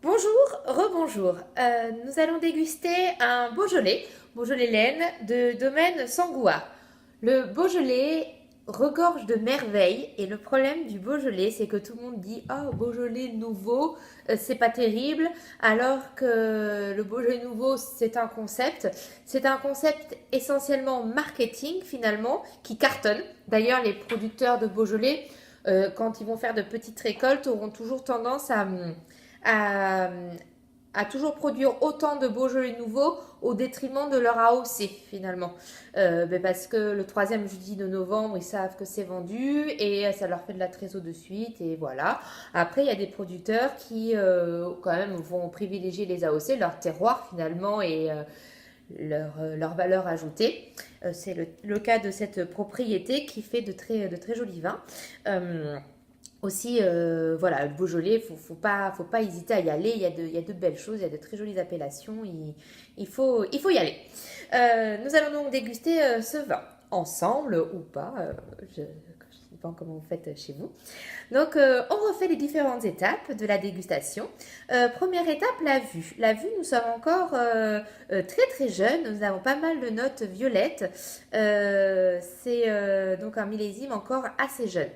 Bonjour, rebonjour. Nous allons déguster un Beaujolais laine de domaine Sangouar. Le Beaujolais regorge de merveilles et le problème du Beaujolais, c'est que tout le monde dit ah Beaujolais nouveau, c'est pas terrible, alors que le Beaujolais nouveau c'est un concept. C'est un concept essentiellement marketing finalement qui cartonne. D'ailleurs, les producteurs de Beaujolais, quand ils vont faire de petites récoltes, auront toujours tendance à, à toujours produire autant de Beaujolais nouveaux au détriment de leur AOC finalement. Parce que le troisième jeudi de novembre, ils savent que c'est vendu et ça leur fait de la trésor de suite et voilà. Après, il y a des producteurs qui quand même vont privilégier les AOC, leur terroir finalement et leur valeur ajoutée. C'est le cas de cette propriété qui fait de très jolis vins. Aussi, voilà, le Beaujolais, faut pas hésiter à y aller. Il y a de belles choses, il y a de très jolies appellations. Il faut y aller. Nous allons donc déguster ce vin ensemble ou pas. Je ne sais pas comment vous faites chez vous. Donc, on refait les différentes étapes de la dégustation. Première étape, la vue. La vue, nous sommes encore très très jeunes. Nous avons pas mal de notes violettes. C'est donc un millésime encore assez jeune.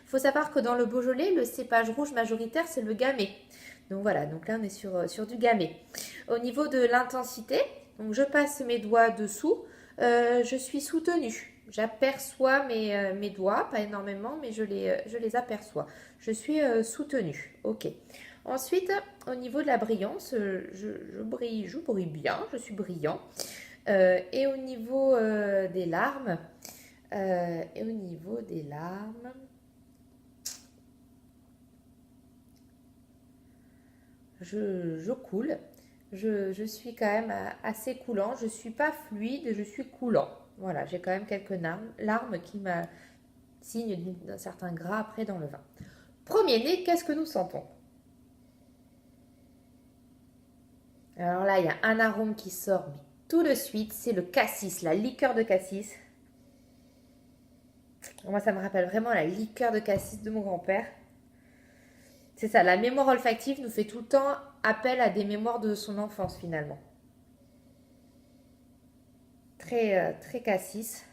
Il faut savoir que dans le Beaujolais, le cépage rouge majoritaire, c'est le gamay. Donc voilà, donc là on est sur du gamay. Au niveau de l'intensité, donc je passe mes doigts dessous, je suis soutenue. J'aperçois mes doigts, pas énormément, mais je les aperçois. Je suis soutenue. Ok. Ensuite, au niveau de la brillance, je brille bien, je suis brillant. Et au niveau des larmes, je coule. Je suis quand même assez coulant. Je ne suis pas fluide, je suis coulant. Voilà, j'ai quand même quelques larmes qui me signent d'un certain gras après dans le vin. Premier nez, qu'est-ce que nous sentons? Alors là, il y a un arôme qui sort mais tout de suite, c'est le cassis, la liqueur de cassis. Moi, ça me rappelle vraiment la liqueur de cassis de mon grand-père. C'est ça, la mémoire olfactive nous fait tout le temps appel à des mémoires de son enfance finalement. Très cassis.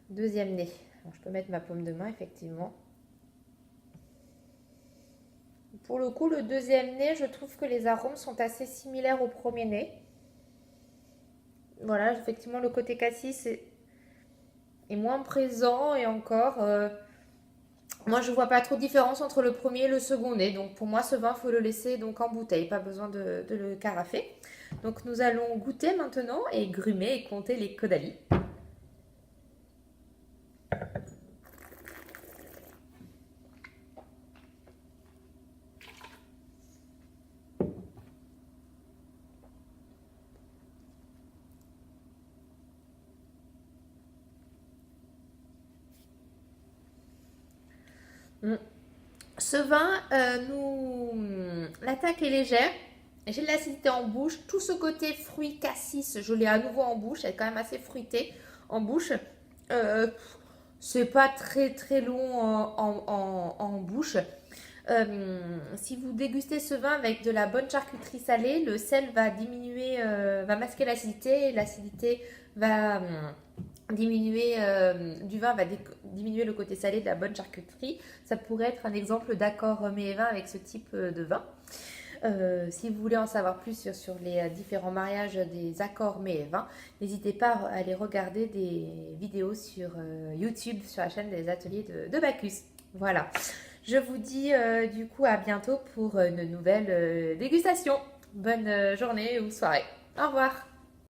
Deuxième nez. Alors, je peux mettre ma paume de main, effectivement. Pour le coup, le deuxième nez, je trouve que les arômes sont assez similaires au premier nez. Voilà, effectivement, le côté cassis est moins présent et encore, moi je vois pas trop de différence entre le premier et le second nez. Donc pour moi, ce vin, il faut le laisser donc en bouteille, pas besoin de le carafer. Donc nous allons goûter maintenant et grumer et compter les caudalie. Ce vin, l'attaque est légère. J'ai de l'acidité en bouche. Tout ce côté fruit cassis, je l'ai à nouveau en bouche. Elle est quand même assez fruitée en bouche. Euh, c'est pas très long en bouche. Si vous dégustez ce vin avec de la bonne charcuterie salée, le sel va diminuer, va masquer l'acidité et l'acidité va diminuer du vin, va diminuer le côté salé de la bonne charcuterie. Ça pourrait être un exemple d'accord mets et vin avec ce type de vin. Si vous voulez en savoir plus sur les différents mariages des accords mets et vins, n'hésitez pas à aller regarder des vidéos sur YouTube, sur la chaîne des ateliers de Bacchus. Voilà. Je vous dis du coup à bientôt pour une nouvelle dégustation. Bonne journée ou soirée. Au revoir.